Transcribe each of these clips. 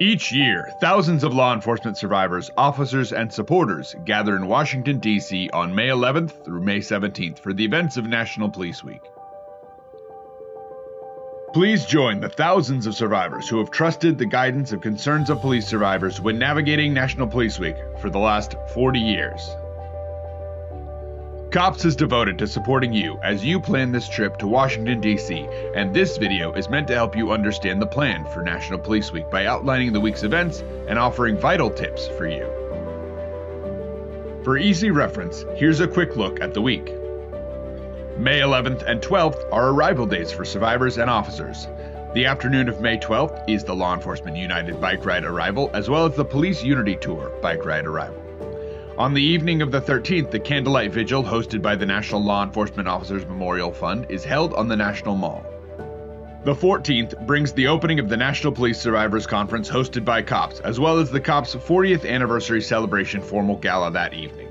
Each year, thousands of law enforcement survivors, officers, and supporters gather in Washington, D.C. on May 11th through May 17th for the events of National Police Week. Please join the thousands of survivors who have trusted the guidance and concerns of police survivors when navigating National Police Week for the last 40 years. C.O.P.S is devoted to supporting you as you plan this trip to Washington, D.C., and this video is meant to help you understand the plan for National Police Week by outlining the week's events and offering vital tips for you. For easy reference, here's a quick look at the week. May 11th and 12th are arrival days for survivors and officers. The afternoon of May 12th is the Law Enforcement United Bike Ride Arrival, as well as the Police Unity Tour Bike Ride Arrival. On the evening of the 13th, the Candlelight Vigil, hosted by the National Law Enforcement Officers Memorial Fund, is held on the National Mall. The 14th brings the opening of the National Police Survivors Conference hosted by C.O.P.S, as well as the C.O.P.S 40th Anniversary Celebration formal gala that evening.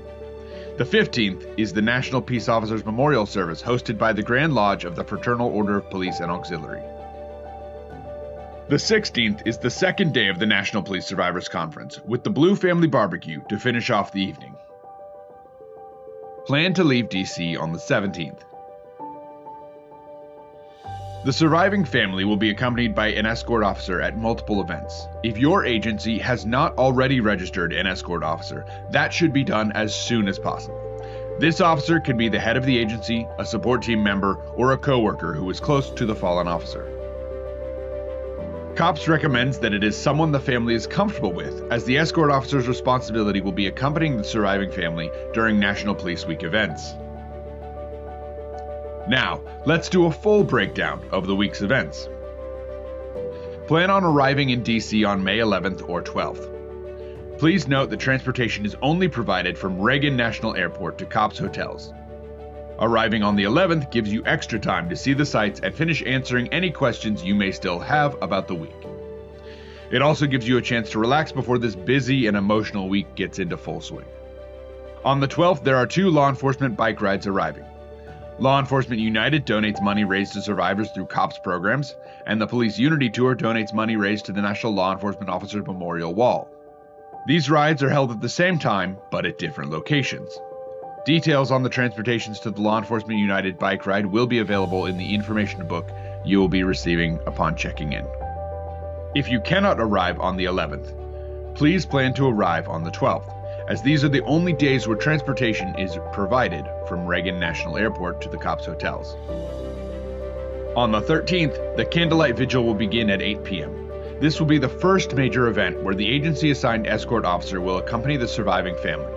The 15th is the National Peace Officers Memorial Service hosted by the Grand Lodge of the Fraternal Order of Police and Auxiliary. The 16th is the second day of the National Police Survivors Conference, with the Blue Family Barbecue to finish off the evening. Plan to leave D.C. on the 17th. The surviving family will be accompanied by an escort officer at multiple events. If your agency has not already registered an escort officer, that should be done as soon as possible. This officer can be the head of the agency, a support team member, or a coworker who is close to the fallen officer. C.O.P.S recommends that it is someone the family is comfortable with, as the escort officer's responsibility will be accompanying the surviving family during National Police Week events. Now, let's do a full breakdown of the week's events. Plan on arriving in D.C. on May 11th or 12th. Please note that transportation is only provided from Reagan National Airport to C.O.P.S hotels. Arriving on the 11th gives you extra time to see the sights and finish answering any questions you may still have about the week. It also gives you a chance to relax before this busy and emotional week gets into full swing. On the 12th, there are 2 law enforcement bike rides arriving. Law Enforcement United donates money raised to survivors through C.O.P.S programs, and the Police Unity Tour donates money raised to the National Law Enforcement Officers Memorial Wall. These rides are held at the same time, but at different locations. Details on the transportations to the Law Enforcement United bike ride will be available in the information book you will be receiving upon checking in. If you cannot arrive on the 11th, please plan to arrive on the 12th, as these are the only days where transportation is provided from Reagan National Airport to the C.O.P.S hotels. On the 13th, the Candlelight Vigil will begin at 8 p.m. This will be the first major event where the agency-assigned escort officer will accompany the surviving family.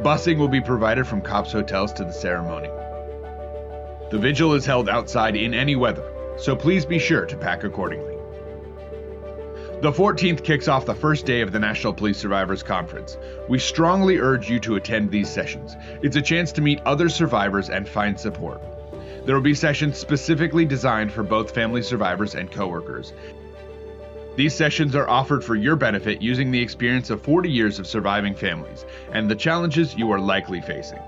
Busing will be provided from C.O.P.S hotels to the ceremony. The vigil is held outside in any weather, so please be sure to pack accordingly. The 14th kicks off the first day of the National Police Survivors Conference. We strongly urge you to attend these sessions. It's a chance to meet other survivors and find support. There will be sessions specifically designed for both family survivors and coworkers. These sessions are offered for your benefit using the experience of 40 years of surviving families and the challenges you are likely facing.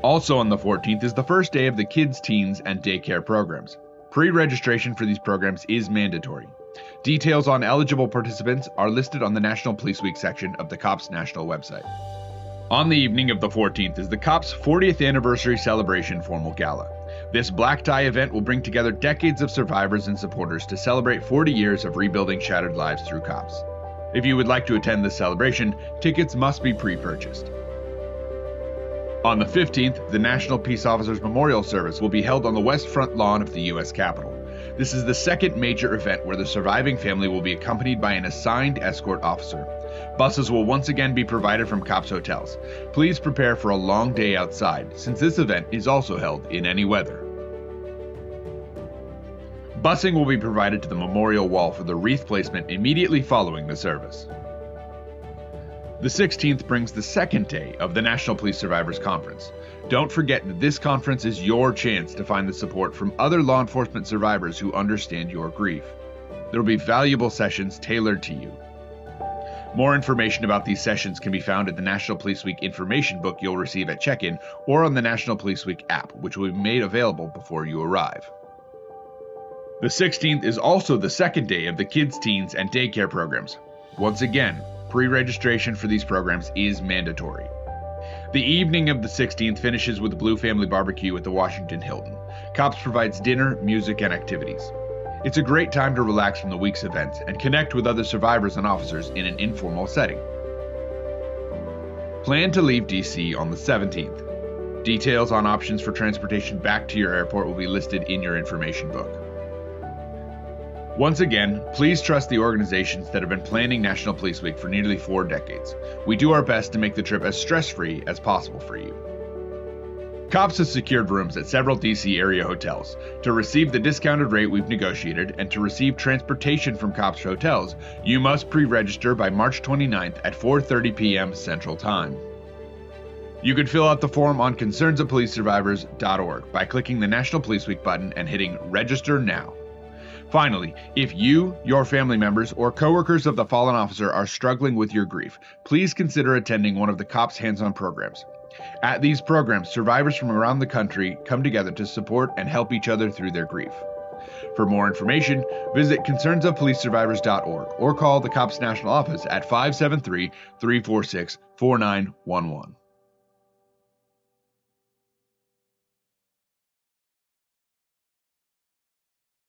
Also on the 14th is the first day of the Kids, Teens, and Daycare programs. Pre-registration for these programs is mandatory. Details on eligible participants are listed on the National Police Week section of the C.O.P.S National website. On the evening of the 14th is the C.O.P.S 40th Anniversary Celebration formal gala. This black tie event will bring together decades of survivors and supporters to celebrate 40 years of rebuilding shattered lives through C.O.P.S. If you would like to attend this celebration, tickets must be pre-purchased. On the 15th, the National Peace Officers Memorial Service will be held on the west front lawn of the U.S. Capitol. This is the second major event where the surviving family will be accompanied by an assigned escort officer. Buses will once again be provided from C.O.P.S hotels. Please prepare for a long day outside, since this event is also held in any weather. Busing will be provided to the memorial wall for the wreath placement immediately following the service. The 16th brings the second day of the National Police Survivors Conference. Don't forget that this conference is your chance to find the support from other law enforcement survivors who understand your grief. There will be valuable sessions tailored to you. More information about these sessions can be found at the National Police Week information book you'll receive at check-in or on the National Police Week app, which will be made available before you arrive. The 16th is also the second day of the kids, teens, and daycare programs. Once again, pre-registration for these programs is mandatory. The evening of the 16th finishes with a Blue Family Barbecue at the Washington Hilton. C.O.P.S provides dinner, music, and activities. It's a great time to relax from the week's events and connect with other survivors and officers in an informal setting. Plan to leave DC on the 17th. Details on options for transportation back to your airport will be listed in your information book. Once again, please trust the organizations that have been planning National Police Week for nearly 4 decades. We do our best to make the trip as stress-free as possible for you. C.O.P.S has secured rooms at several DC area hotels. To receive the discounted rate we've negotiated and to receive transportation from C.O.P.S hotels, you must pre-register by March 29th at 4:30 p.m. Central Time. You can fill out the form on concernsofpolicesurvivors.org by clicking the National Police Week button and hitting Register Now. Finally, if you, your family members, or coworkers of the fallen officer are struggling with your grief, please consider attending one of the C.O.P.S hands-on programs. At these programs, survivors from around the country come together to support and help each other through their grief. For more information, visit concernsofpolicesurvivors.org or call the C.O.P.S National Office at 573-346-4911.